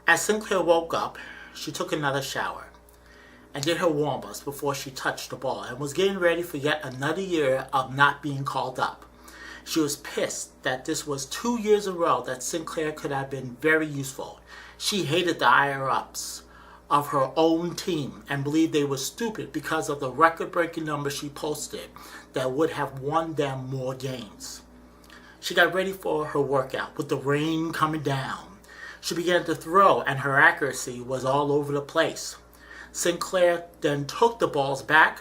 As Sinclair woke up, she took another shower and did her warm-ups before she touched the ball and was getting ready for yet another year of not being called up. She was pissed that this was 2 years in a row that Sinclair could have been very useful. She hated the higher-ups of her own team and believed they were stupid because of the record-breaking numbers she posted that would have won them more games. She got ready for her workout with the rain coming down. She began to throw and her accuracy was all over the place. Sinclair then took the balls back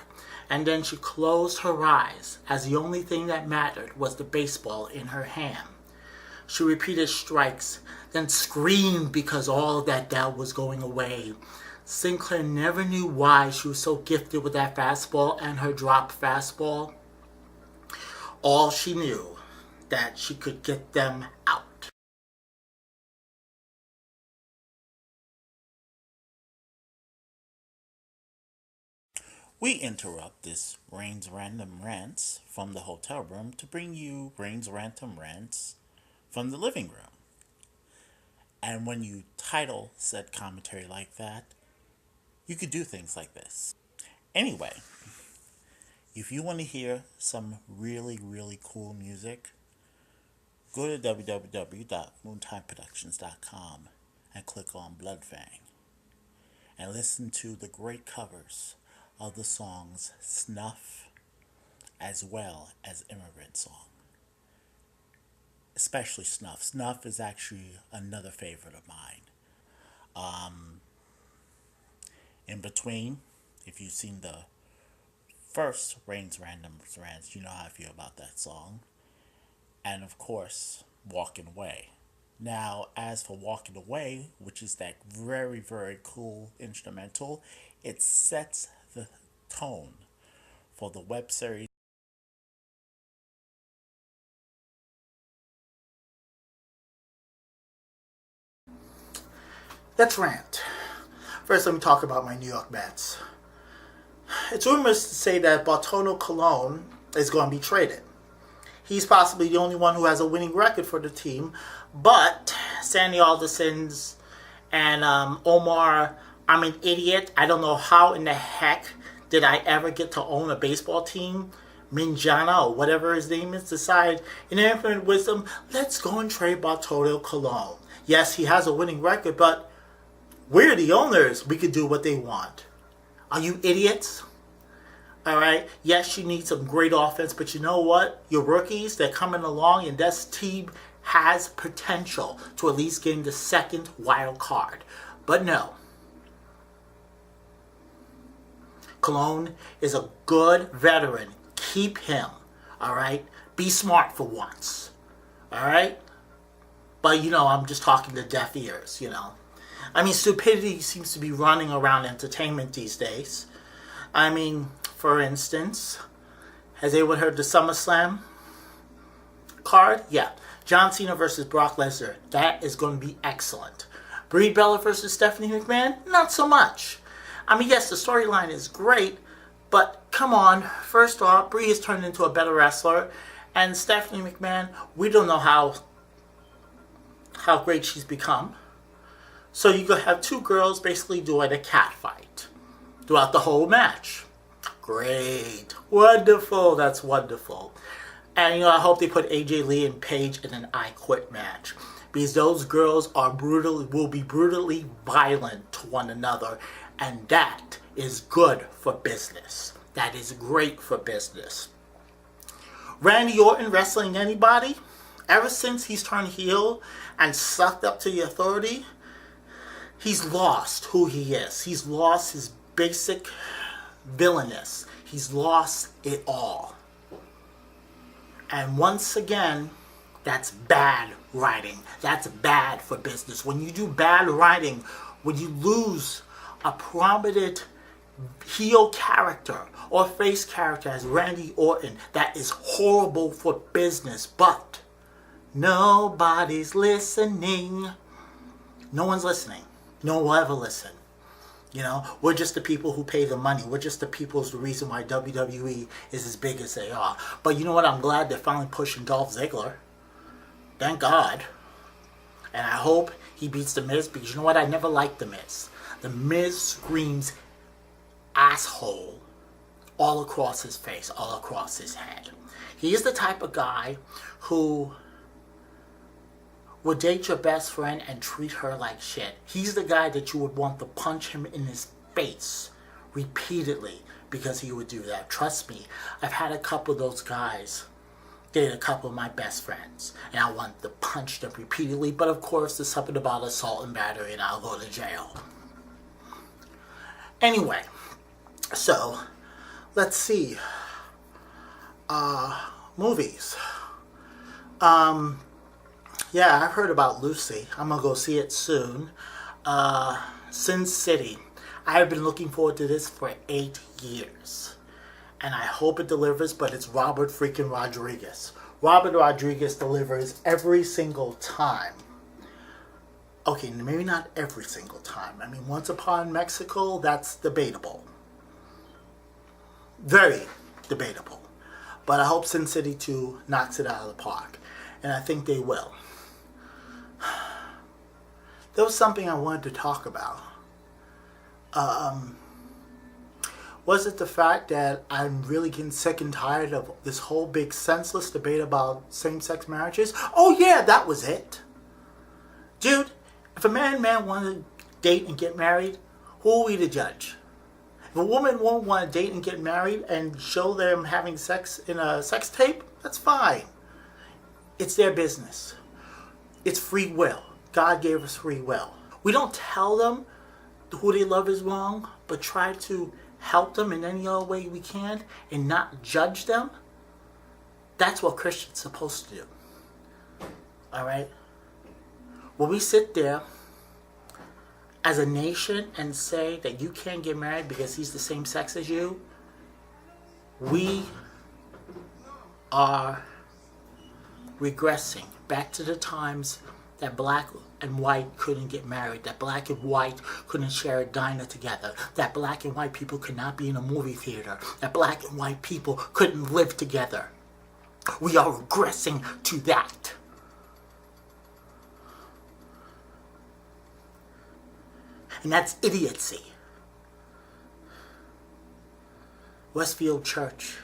and then she closed her eyes as the only thing that mattered was the baseball in her hand. She repeated strikes, then screamed because all of that doubt was going away. Sinclair never knew why she was so gifted with that fastball and her drop fastball. All she knew that she could get them out. We interrupt this Raynes Random Rants from the hotel room to bring you Raynes Random Rants from the living room. And when you title said commentary like that, you could do things like this. Anyway, if you want to hear some really, really cool music, go to www.moontymeproductions.com and click on Bloodfang and listen to the great covers of the songs Snuff as well as Immigrant Song. Especially Snuff. Snuff is actually another favorite of mine. In between, if you've seen the first Raynes Random Rants, you know how I feel about that song. And of course, Walking Away. Now, as for Walking Away, which is that very, very cool instrumental, it sets the tone for the web series. Let's rant. First, let me talk about my New York Mets. It's rumors to say that Bartolo Colon is going to be traded. He's possibly the only one who has a winning record for the team, but Sandy Alderson's and Omar, I'm an idiot. I don't know how in the heck did I ever get to own a baseball team. Minjana or whatever his name is decide in their infinite wisdom, let's go and trade Bartolo Colon. Yes, he has a winning record, but we're the owners. We can do what they want. Are you idiots? Alright, yes, you need some great offense, but you know what? Your rookies, they're coming along, and this team has potential to at least gain the second wild card. But no. Colon is a good veteran. Keep him. Alright? Be smart for once. Alright? But, I'm just talking to deaf ears, I mean, stupidity seems to be running around entertainment these days. I mean, for instance, has anyone heard the SummerSlam card? Yeah. John Cena versus Brock Lesnar. That is going to be excellent. Brie Bella versus Stephanie McMahon? Not so much. I mean, yes, the storyline is great, but come on. First off, Brie has turned into a better wrestler, and Stephanie McMahon, we don't know how great she's become. So you could have two girls basically doing a cat fight throughout the whole match. Great. Wonderful. That's wonderful. And I hope they put AJ Lee and Paige in an I Quit match. Because those girls will be brutally violent to one another. And that is good for business. That is great for business. Randy Orton wrestling anybody? Ever since he's turned heel and sucked up to the authority, he's lost who he is. He's lost his basic villainous. He's lost it all. And once again, that's bad writing. That's bad for business. When you do bad writing, when you lose a prominent heel character or face character as Randy Orton, that is horrible for business. But nobody's listening. No one's listening. No one will ever listen. We're just the people who pay the money. We're just the people who's the reason why WWE is as big as they are. But you know what? I'm glad they're finally pushing Dolph Ziggler. Thank God. And I hope he beats The Miz, because you know what? I never liked The Miz. The Miz screams asshole all across his face, all across his head. He is the type of guy who would date your best friend and treat her like shit. He's the guy that you would want to punch him in his face repeatedly because he would do that. Trust me, I've had a couple of those guys date a couple of my best friends, and I want to punch them repeatedly, but of course there's something about assault and battery and I'll go to jail. Anyway, so let's see. Movies. Yeah, I've heard about Lucy. I'm gonna go see it soon. Sin City. I have been looking forward to this for 8 years. And I hope it delivers, but it's Robert freaking Rodriguez. Robert Rodriguez delivers every single time. Okay, maybe not every single time. I mean, Once Upon Mexico, that's debatable. Very debatable. But I hope Sin City 2 knocks it out of the park. And I think they will. There was something I wanted to talk about. Was it the fact that I'm really getting sick and tired of this whole big senseless debate about same-sex marriages? Oh yeah, that was it. Dude, if a man wanted to date and get married, who are we to judge? If a woman won't want to date and get married and show them having sex in a sex tape, that's fine. It's their business. It's free will. God gave us free will. We don't tell them who they love is wrong, but try to help them in any other way we can and not judge them. That's what Christians are supposed to do. Alright? When we sit there as a nation and say that you can't get married because he's the same sex as you, we are regressing back to the times that black and white couldn't get married, that black and white couldn't share a diner together, that black and white people could not be in a movie theater, that black and white people couldn't live together. We are regressing to that. And that's idiocy. Westfield Church,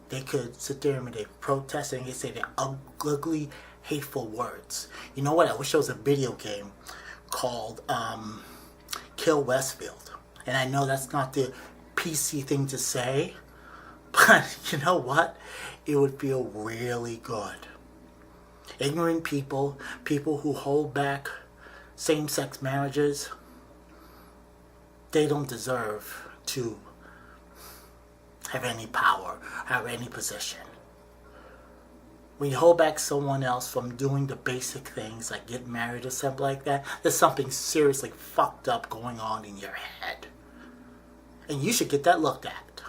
they could sit there and they protest and they say the ugly, hateful words. You know what? I wish there was a video game called Kill Westfield. And I know that's not the PC thing to say, but you know what? It would feel really good. Ignorant people, people who hold back same-sex marriages, they don't deserve to have any power, have any position. When you hold back someone else from doing the basic things like getting married or something like that, there's something seriously fucked up going on in your head. And you should get that looked at.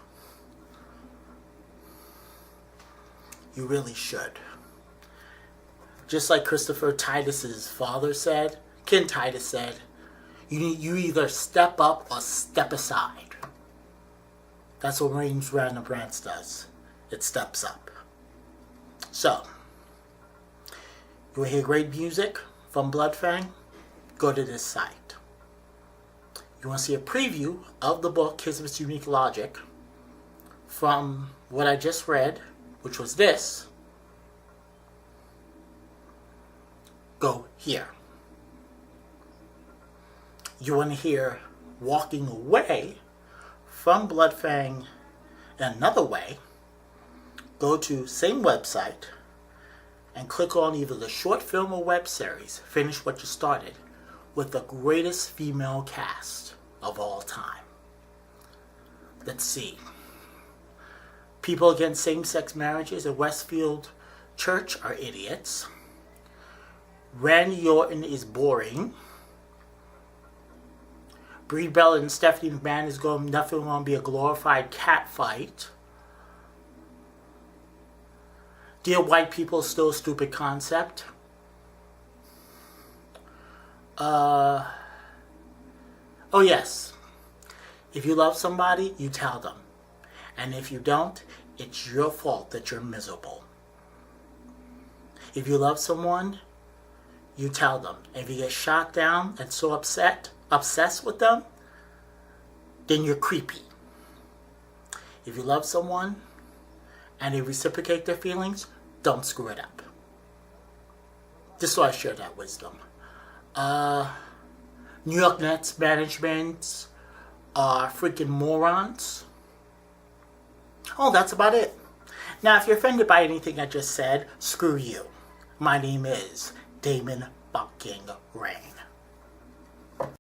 You really should. Just like Christopher Titus's father said, Ken Titus said, you either step up or step aside. That's what Rants does. It steps up. So, you want to hear great music from Bloodfang? Go to this site. You want to see a preview of the book, Kismet's Unique Logic, from what I just read, which was this? Go here. You want to hear Walking Away from Bloodfang another way? Go to same website and click on either the short film or web series, Finish What You Started, with the greatest female cast of all time. Let's see. People against same-sex marriages at Westfield Church are idiots. Randy Orton is boring. Brie Bella and Stephanie McMahon is definitely going to be a glorified cat fight. Dear white people is still a stupid concept. Oh yes. If you love somebody, you tell them. And if you don't, it's your fault that you're miserable. If you love someone, you tell them. If you get shot down and so obsessed with them, then you're creepy. If you love someone and they reciprocate their feelings, don't screw it up. Just so I share that wisdom. New York Nets management are freaking morons. Oh, that's about it. Now, if you're offended by anything I just said, screw you. My name is Damon fucking Raynes.